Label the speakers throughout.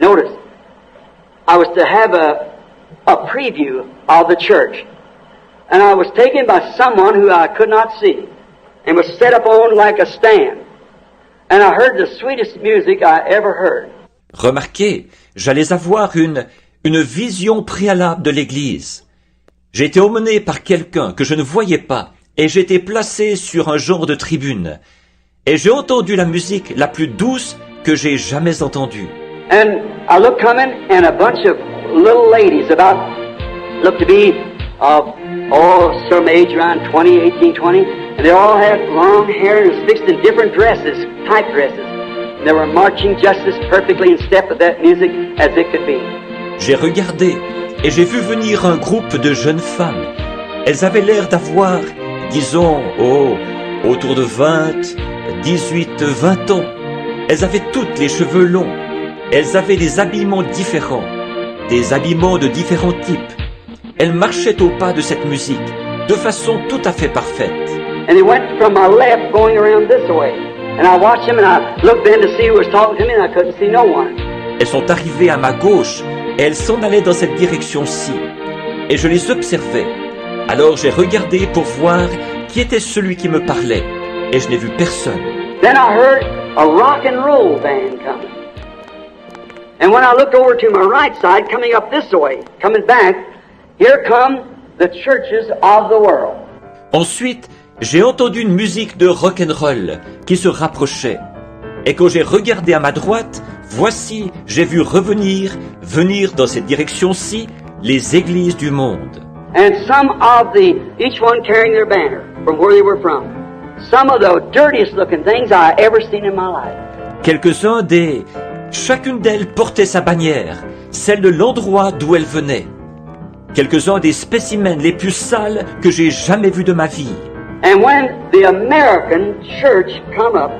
Speaker 1: Notice, I was to have a preview of the church, and I was taken by someone who I could not see, and was set up on like a stand, and I heard the sweetest music I ever heard.
Speaker 2: Remarquez, j'allais avoir une vision préalable de l'église. J'ai été emmené par quelqu'un que je ne voyais pas, et j'étais placé sur un genre de tribune. Et j'ai entendu la musique la plus douce que j'ai jamais entendue.
Speaker 1: And I looked coming, and a bunch of little ladies looked to be some age around 20, 18, 20, and they all had long hair and was fixed in different dresses, type dresses. And they were marching just as perfectly in step with that music as it could be.
Speaker 2: J'ai regardé et j'ai vu venir un groupe de jeunes femmes. Elles avaient l'air d'avoir, disons, autour de 20, 18, 20 ans. Elles avaient toutes les cheveux longs. Elles avaient des habillements différents, des habillements de différents types. Elles marchaient au pas de cette musique, de façon tout à fait parfaite.
Speaker 1: And they went from my left going around this way. And I watched them and I looked then to see who was talking to me and I couldn't see no one.
Speaker 2: Elles sont arrivées à ma gauche et elles s'en allaient dans cette direction-ci. Et je les observais. Alors j'ai regardé pour voir qui était celui qui me parlait. Et je n'ai vu personne.
Speaker 1: Then I heard a rock and roll band coming. And when I looked over to my right side, coming up this way, coming back, here come the churches of the world.
Speaker 2: Ensuite, j'ai entendu une musique de rock'n'roll qui se rapprochait. Et quand j'ai regardé à ma droite, voici, j'ai vu venir dans cette direction-ci, les églises du monde.
Speaker 1: And each one carrying their banner from where they were from. Some of the dirtiest looking things I ever seen in my life.
Speaker 2: Chacune d'elles portait sa bannière, celle de l'endroit d'où elle venait. Quelques-uns des spécimens les plus sales que j'ai jamais vus de ma vie.
Speaker 1: And when the American church come up,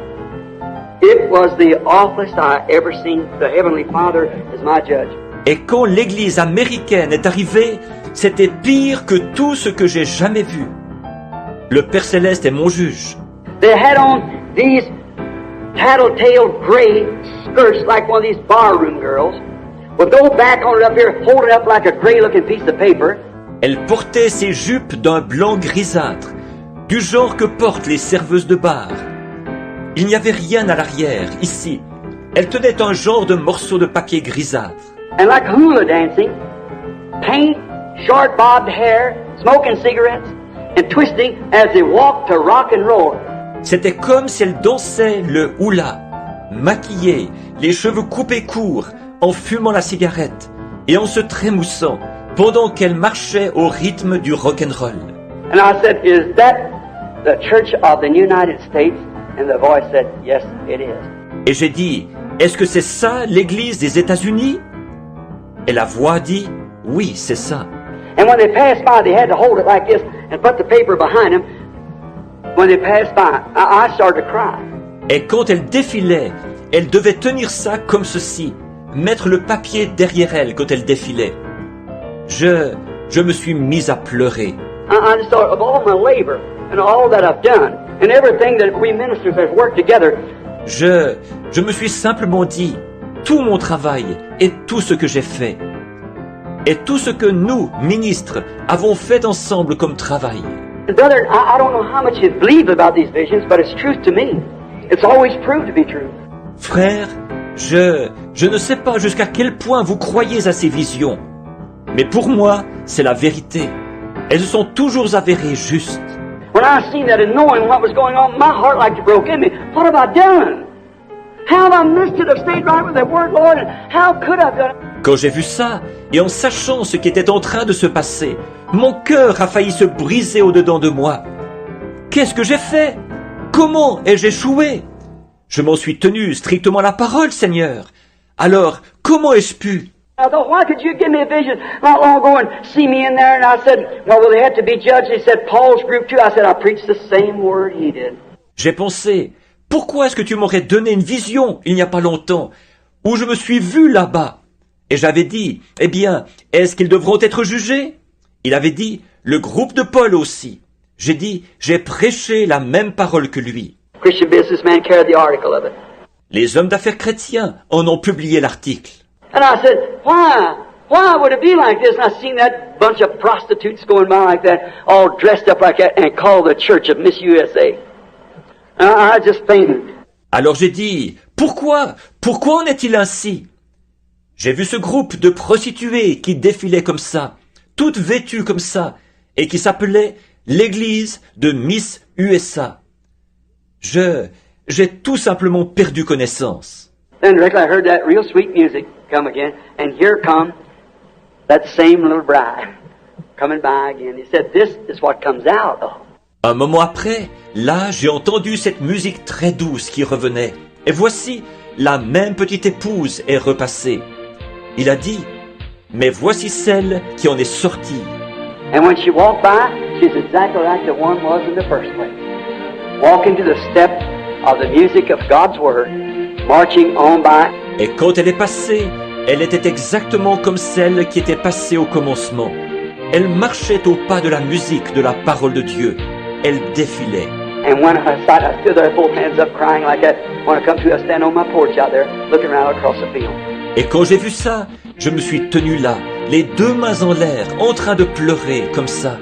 Speaker 1: it was the awfulest I ever seen. The Heavenly Father is my judge.
Speaker 2: Et quand l'église américaine est arrivée, c'était pire que tout ce que j'ai jamais vu. Le Père Céleste est mon juge.
Speaker 1: They had on these tattletale gray skirts like one of these barroom girls. Would go back on it up here, hold it up like a gray-looking piece of paper.
Speaker 2: Elle portait ses jupes d'un blanc grisâtre, du genre que portent les serveuses de bar. Il n'y avait rien à l'arrière, ici. Elle tenait un genre de morceau de papier grisâtre.
Speaker 1: And like hula dancing, paint, short bobbed hair, smoking cigarettes, and twisting as they walked to rock and roll.
Speaker 2: C'était comme si elle dansait le hula, maquillée, les cheveux coupés courts, en fumant la cigarette et en se trémoussant pendant qu'elle marchait au rythme du rock'n'roll.
Speaker 1: And I said, "Is that the Church of the United States?" And the voice said, "Yes, it is."
Speaker 2: Et j'ai dit, est-ce que c'est ça l'église des États-Unis? Et la voix dit, oui, c'est ça.
Speaker 1: And when they passed by, they had to hold it like this and put the paper behind them. When they passed by, I started to cry.
Speaker 2: Et quand elle défilait, elle devait tenir ça comme ceci, mettre le papier derrière elle quand elle défilait. Je me suis mis à pleurer.
Speaker 1: I just thought of all my labor and all that I've done and everything that we ministers have worked together.
Speaker 2: Je me suis simplement dit, tout mon travail et tout ce que j'ai fait, et tout ce que nous, ministres, avons fait ensemble comme travail.
Speaker 1: Brother, I don't know how much you believe about these visions, but it's truth to me. It's always proved to be true.
Speaker 2: Frère, je ne sais pas jusqu'à quel point vous croyez à ces visions, mais pour moi, c'est la vérité. Elles se sont toujours avérées justes.
Speaker 1: When I seen that and knowing what was going on, my heart like broke in me. What have I done? How have I missed it? I've stayed right with that word, Lord, and how could I have done it?
Speaker 2: Quand j'ai vu ça, et en sachant ce qui était en train de se passer, mon cœur a failli se briser au-dedans de moi. Qu'est-ce que j'ai fait? Comment ai-je échoué? Je m'en suis tenu strictement à la parole, Seigneur. Alors, comment ai-je pu?
Speaker 1: I thought, why could you give me a vision not long ago and see me in there? And I said, well, they had to be judged. They said, Paul's group too. I said, I preached the same word he did.
Speaker 2: J'ai pensé, pourquoi est-ce que tu m'aurais donné une vision il n'y a pas longtemps, où je me suis vu là-bas? Et j'avais dit, eh bien, est-ce qu'ils devront être jugés? Il avait dit, le groupe de Paul aussi. J'ai dit, j'ai prêché la même parole que lui.
Speaker 1: Christian businessman carried the article of it.
Speaker 2: Les hommes d'affaires chrétiens en ont publié l'article.
Speaker 1: And I said, why? Why would it be like this? And I seen that bunch of prostitutes going by like that, all dressed up like that, and called the Church of Miss USA. And I just fainted.
Speaker 2: Alors j'ai dit, pourquoi? Pourquoi en est-il ainsi? J'ai vu ce groupe de prostituées qui défilaient comme ça, toutes vêtues comme ça, et qui s'appelait l'église de Miss USA. J'ai tout simplement perdu connaissance.
Speaker 1: Then directly I heard that real sweet music come again, and here come that same little bride coming by again. He said, this is what comes out of.
Speaker 2: Un moment après, là, j'ai entendu cette musique très douce qui revenait. Et voici, la même petite épouse est repassée. Il a dit, mais voici celle qui en est sortie.
Speaker 1: And when she walked by, she's exactly like the one was in the first place. Walking to the step of the music of God's Word, marching on by.
Speaker 2: Et quand elle est passée, elle était exactement comme celle qui était passée au commencement. Elle marchait au pas de la musique de la parole de Dieu. Elle défilait.
Speaker 1: And when I stood there, both hands up, crying like that. When I come to, I stand on my porch out there, looking around across the field.
Speaker 2: Et quand j'ai vu ça, je me suis tenu là, les deux mains en l'air, en train de pleurer comme ça.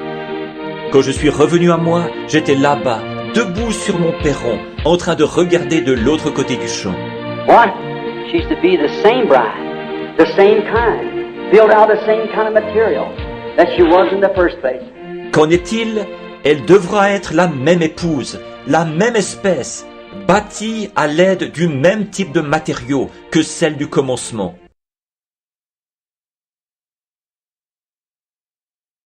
Speaker 2: Quand je suis revenu à moi, j'étais là-bas, debout sur mon perron, en train de regarder de l'autre côté du champ.
Speaker 1: Why? She used to be the same bride, the same kind, built out of the same kind of material that she was in the first place.
Speaker 2: Qu'en est-il? Elle devra être la même épouse, la même espèce, bâtie à l'aide du même type de matériaux que celle du commencement.